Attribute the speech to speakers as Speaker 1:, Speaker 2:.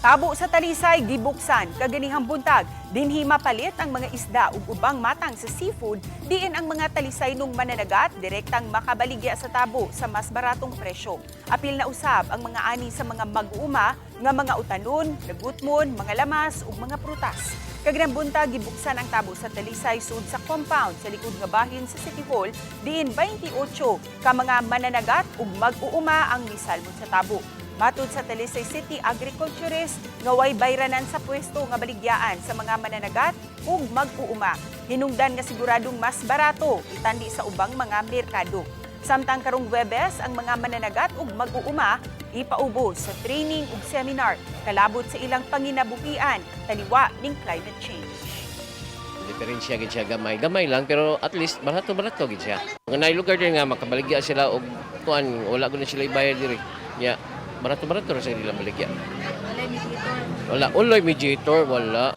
Speaker 1: Tabo sa Talisay gibuksan kaganihang buntag dinhi mapalit ang mga isda ug ubang matang sa seafood diin ang mga Talisay nung mananagat direktang makabaligya sa Tabo sa mas baratong presyo. Apil na usab ang mga ani sa mga mag-uuma nga mga utanon, nagutmon, mga lamas ug mga prutas. Kaganihang buntag gibuksan ang Tabo sa Talisay sud sa compound sa likod nga bahin sa City Hall diin 28 ka mga mananagat ug mag-uuma ang misalmon sa Tabo. Matud sa Talisay City agriculturist nga way bayranan sa pwesto nga baligyaan sa mga mananagat ug mag-uuma. Hinungdan nga siguradong mas barato itandi sa ubang mga merkado. Samtang karong Huwebes ang mga mananagat ug mag-uuma ipaubos sa training ug seminar kalabot sa ilang panginabuhian taliwa ning climate change.
Speaker 2: Diferensya gid siya gamay lang pero at least barato gid siya. Nga nay lugar din nga makabaligya sila og kuan wala gud sila ibayad diri. Ya, barato ra sa ilang baligya.
Speaker 3: Wala mediator.
Speaker 2: Wala, uloy mediator, wala.